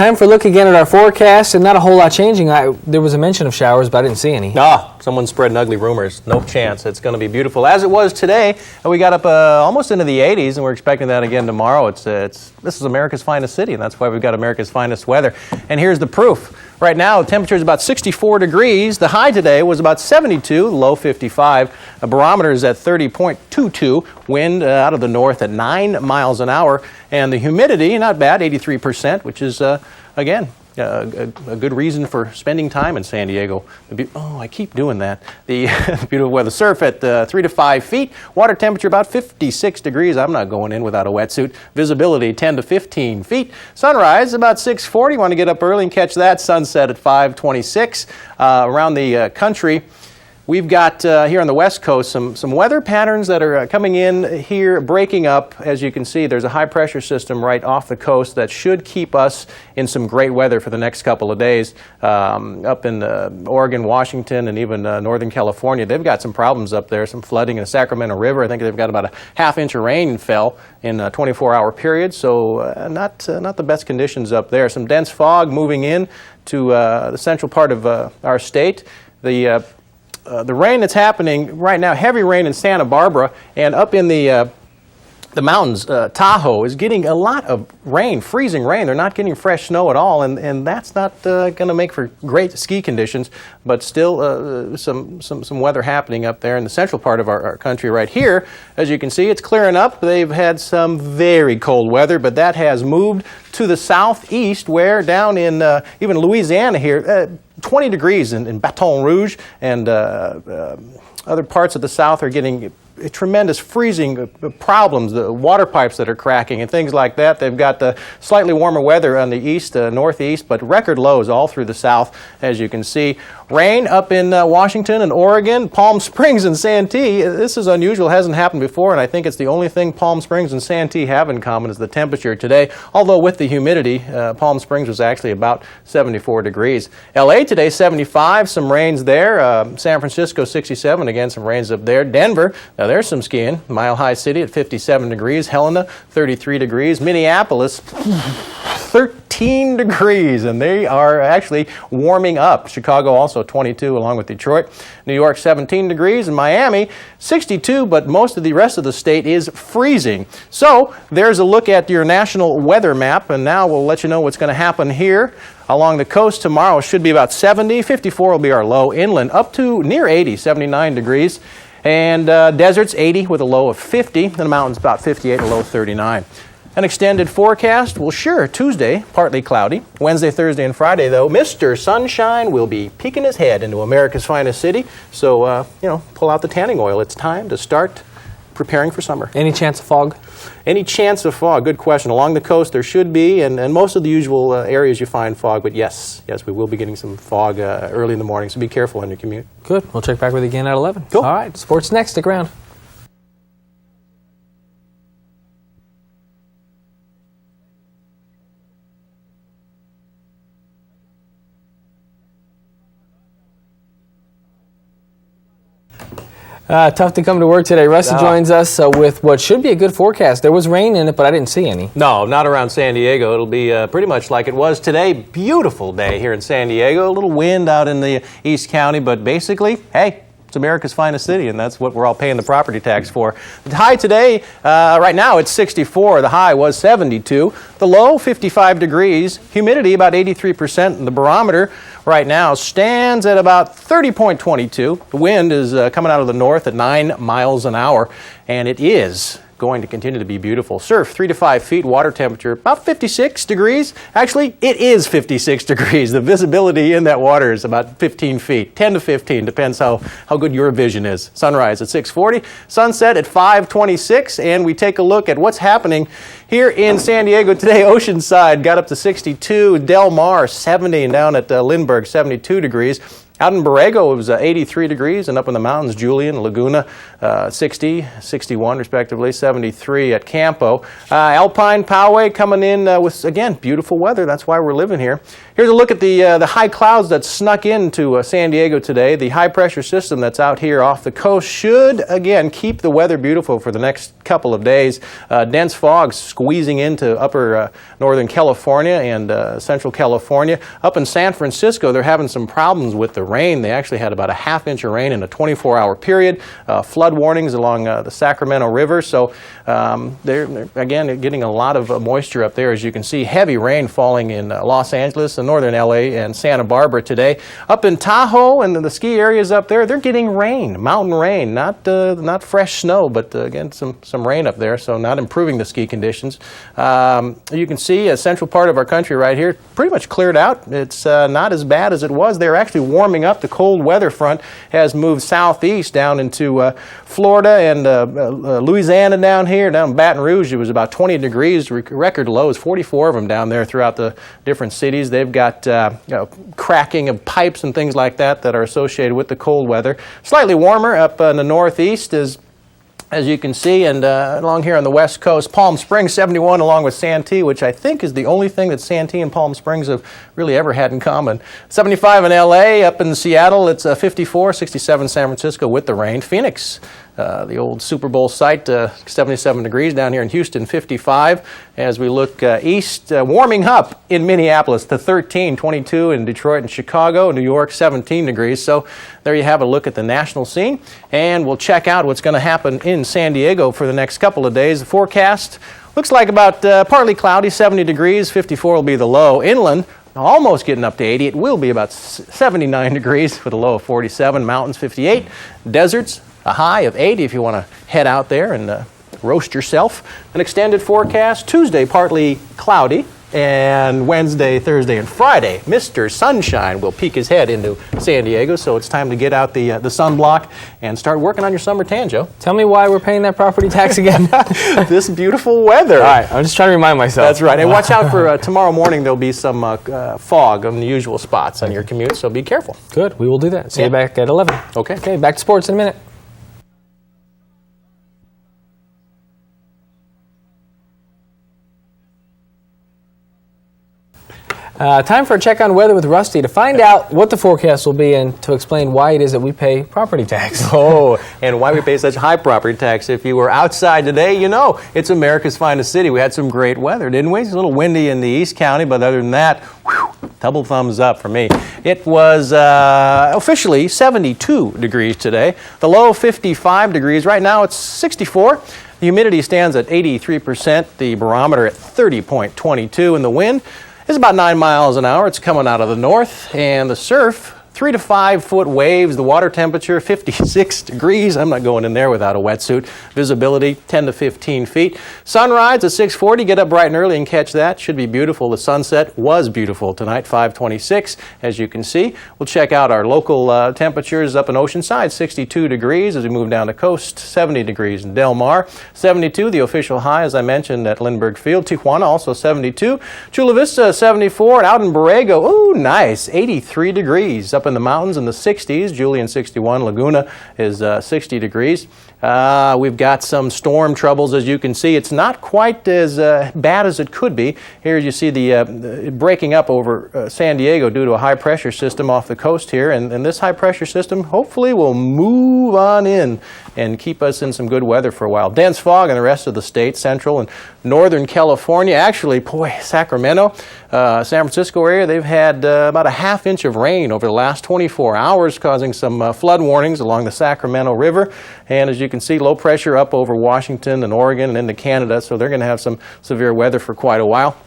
Time for a look again at our forecast, and not a whole lot changing. There was a mention of showers, but I didn't see any. Someone's spreading ugly rumors. No chance. It's going to be beautiful. As it was today, we got up almost into the 80s, and we're expecting that again tomorrow. This is America's finest city, and that's why we've got America's finest weather. And here's the proof. Right now, the temperature is about 64 degrees. The high today was about 72, low 55. The barometer is at 30.22. Wind out of the north at 9 miles an hour. And the humidity, not bad, 83%, which is, again, a good reason for spending time in San Diego. I keep doing that. The beautiful weather. Surf at 3 to 5 feet. Water temperature about 56 degrees. I'm not going in without a wetsuit. Visibility 10 to 15 feet. Sunrise about 6:40. Want to get up early and catch that. Sunset at 5:26. Around the country, we've got here on the West Coast some weather patterns that are coming in here, breaking up. As you can see, there's a high pressure system right off the coast that should keep us in some great weather for the next couple of days. Up in Oregon, Washington, and even Northern California, they've got some problems up there, some flooding in the Sacramento River. I think they've got about a half-inch of rain fell in a 24-hour period, so not the best conditions up there. Some dense fog moving in to the central part of our state. The rain that's happening right now, heavy rain in Santa Barbara, and up in the mountains, Tahoe is getting a lot of rain, freezing rain. They're not getting fresh snow at all, and that's not going to make for great ski conditions, but still some weather happening up there in the central part of our country right here. As you can see, it's clearing up. They've had some very cold weather, but that has moved to the southeast, where down in even Louisiana here, 20 degrees in Baton Rouge, and other parts of the south are getting tremendous freezing problems, the water pipes that are cracking and things like that. They've got slightly warmer weather on the east, northeast, but record lows all through the south, as you can see. Rain up in Washington and Oregon, Palm Springs and Santee. This is unusual, hasn't happened before, and I think it's the only thing Palm Springs and Santee have in common is the temperature today. Although with the humidity, Palm Springs was actually about 74 degrees. LA today, 75, some rains there. San Francisco, 67, again, some rains up there. Denver, now there's some skiing. Mile High City at 57 degrees. Helena, 33 degrees. Minneapolis, 13 degrees, and they are actually warming up. Chicago also 22, along with Detroit. New York, 17 degrees, and Miami, 62, but most of the rest of the state is freezing. So there's a look at your national weather map, and now we'll let you know what's going to happen here. Along the coast tomorrow should be about 70, 54 will be our low. Inland up to near 80, 79 degrees. And deserts 80 with a low of 50, and the mountains about 58, a low of 39. An extended forecast, well, sure, Tuesday, partly cloudy. Wednesday, Thursday, and Friday, though, Mr. Sunshine will be peeking his head into America's finest city. So, pull out the tanning oil. It's time to start preparing for summer. Any chance of fog? Any chance of fog? Good question. Along the coast, there should be, and most of the usual areas you find fog. But yes, we will be getting some fog early in the morning, so be careful on your commute. Good. We'll check back with you again at 11. Cool. All right. Sports next. Stick around. Tough to come to work today. Rusty joins us with what should be a good forecast. There was rain in it, but I didn't see any. No, not around San Diego. It'll be pretty much like it was today. Beautiful day here in San Diego. A little wind out in the East County, but basically, hey, it's America's finest city, and that's what we're all paying the property tax for. The high today, right now, it's 64. The high was 72. The low, 55 degrees. Humidity, about 83%. And the barometer right now stands at about 30.22. The wind is coming out of the north at 9 miles an hour, and it is going to continue to be beautiful. Surf 3 to 5 feet, water temperature about 56 degrees. Actually, it is 56 degrees. The visibility in that water is about 15 feet, 10 to 15, depends how good your vision is. Sunrise at 6:40, sunset at 5:26, and we take a look at what's happening here in San Diego today. Oceanside got up to 62, Del Mar 70, and down at Lindbergh 72 degrees. Out in Borrego, it was 83 degrees, and up in the mountains, Julian, Laguna, 60, 61 respectively, 73 at Campo. Alpine, Poway coming in with, again, beautiful weather. That's why we're living here. Here's Here's a look at the high clouds that snuck into San Diego today. The high pressure system that's out here off the coast should, again, keep the weather beautiful for the next couple of days. Dense fog squeezing into upper northern California and central California. Up in San Francisco, they're having some problems with the rain. They actually had about a half-inch of rain in a 24-hour period. Flood warnings along the Sacramento River. So they're, again, getting a lot of moisture up there. As you can see, heavy rain falling in Los Angeles and northern LA and Santa Barbara today. Up in Tahoe and the ski areas up there, they're getting rain, mountain rain, not fresh snow, but again, some rain up there, so not improving the ski conditions. You can see a central part of our country right here, pretty much cleared out. It's not as bad as it was. They're actually warming up. The cold weather front has moved southeast down into Florida and Louisiana down here. Down in Baton Rouge, it was about 20 degrees. Record lows, 44 of them down there throughout the different cities. They've got cracking of pipes and things like that that are associated with the cold weather. Slightly warmer up in the northeast as you can see, and along here on the west coast, Palm Springs 71 along with Santee, which I think is the only thing that Santee and Palm Springs have really ever had in common. 75 in LA, up in Seattle it's 54, 67 San Francisco with the rain. Phoenix, the old Super Bowl site, 77 degrees. Down here in Houston, 55. As we look east, warming up in Minneapolis to 13, 22 in Detroit and Chicago, New York, 17 degrees. So there you have a look at the national scene. And we'll check out what's going to happen in San Diego for the next couple of days. The forecast looks like about partly cloudy, 70 degrees, 54 will be the low. Inland, almost getting up to 80. It will be about 79 degrees with a low of 47. Mountains, 58. Deserts, a high of 80 if you want to head out there and roast yourself. An extended forecast, Tuesday partly cloudy, and Wednesday, Thursday, and Friday, Mr. Sunshine will peek his head into San Diego, so it's time to get out the sunblock and start working on your summer tan, Joe. Tell me why we're paying that property tax again. This beautiful weather. All right, I'm just trying to remind myself. That's right, and watch out for tomorrow morning. There'll be some fog on the usual spots on your commute, so be careful. Good, we will do that. See you back at 11. Okay. Okay, back to sports in a minute. Time for a check on weather with Rusty to find out what the forecast will be and to explain why it is that we pay property tax. Oh, and why we pay such high property tax. If you were outside today, you know it's America's finest city. We had some great weather, didn't we? It's a little windy in the East County, but other than that, whew, double thumbs up for me. It was officially 72 degrees today. The low 55 degrees. Right now it's 64. The humidity stands at 83%. The barometer at 30.22, and the wind is about 9 miles an hour. It's coming out of the north, and the surf, 3 to 5 foot waves. The water temperature, 56 degrees. I'm not going in there without a wetsuit. Visibility, 10 to 15 feet. Sunrise at 6:40. Get up bright and early and catch that. Should be beautiful. The sunset was beautiful tonight, 5:26, as you can see. We'll check out our local temperatures up in Oceanside, 62 degrees. As we move down the coast, 70 degrees in Del Mar. 72, the official high, as I mentioned, at Lindbergh Field. Tijuana, also 72. Chula Vista, 74. And out in Borrego, ooh, nice, 83 degrees. Up in the mountains in the 60s, Julian 61, Laguna is 60 degrees. We've got some storm troubles, as you can see. It's not quite as bad as it could be. Here you see the breaking up over San Diego due to a high pressure system off the coast here, and this high pressure system hopefully will move on in and keep us in some good weather for a while. Dense fog in the rest of the state, central and northern California. Actually, boy, Sacramento, San Francisco area, they've had about a half inch of rain over the last 24 hours, causing some flood warnings along the Sacramento River. And as you can see, low pressure up over Washington and Oregon and into Canada, so they're going to have some severe weather for quite a while.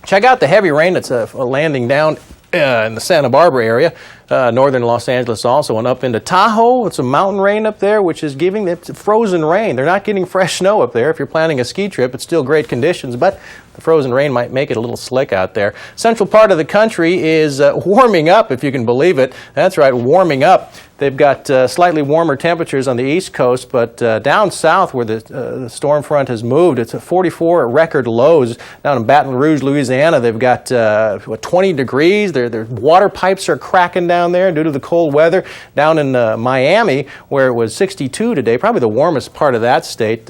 Check out the heavy rain that's landing down in the Santa Barbara area, northern Los Angeles also, and up into Tahoe. It's a mountain rain up there, which is giving it frozen rain. They're not getting fresh snow up there. If you're planning a ski trip, it's still great conditions, but the frozen rain might make it a little slick out there. Central part of the country is warming up, if you can believe it. That's right, warming up. They've got slightly warmer temperatures on the East Coast, but down south where the storm front has moved, it's at 44 record lows. Down in Baton Rouge, Louisiana, they've got 20 degrees. Their water pipes are cracking down there due to the cold weather. Down in Miami, where it was 62 today, probably the warmest part of that state,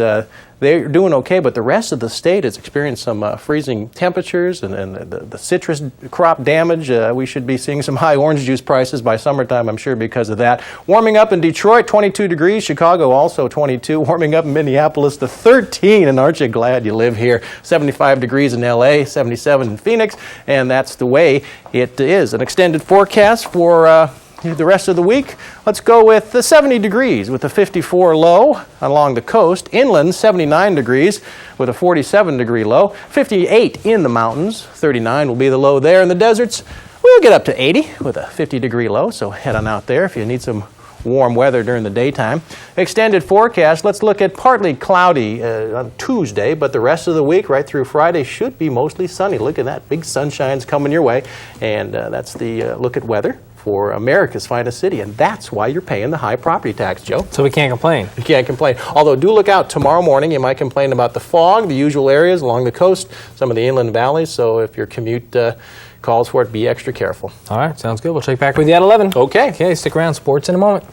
they're doing okay, but the rest of the state has experienced some freezing temperatures and the citrus crop damage. We should be seeing some high orange juice prices by summertime, I'm sure, because of that. Warming up in Detroit, 22 degrees. Chicago also 22. Warming up in Minneapolis to 13. And aren't you glad you live here? 75 degrees in LA, 77 in Phoenix. And that's the way it is. An extended forecast for the rest of the week. Let's go with the 70 degrees with a 54 low along the coast. Inland, 79 degrees with a 47 degree low. 58 in the mountains. 39 will be the low there. In the deserts, we'll get up to 80 with a 50 degree low. So head on out there if you need some warm weather during the daytime. Extended forecast, let's look at partly cloudy on Tuesday, but the rest of the week right through Friday should be mostly sunny. Look at that, big sunshine's coming your way, and that's the look at weather for America's finest city, and that's why you're paying the high property tax, Joe. So we can't complain. You can't complain. Although, do look out tomorrow morning. You might complain about the fog, the usual areas along the coast, some of the inland valleys, so if your commute calls for it, be extra careful. All right, sounds good. We'll check back with you at 11. Okay. Okay, stick around. Sports in a moment.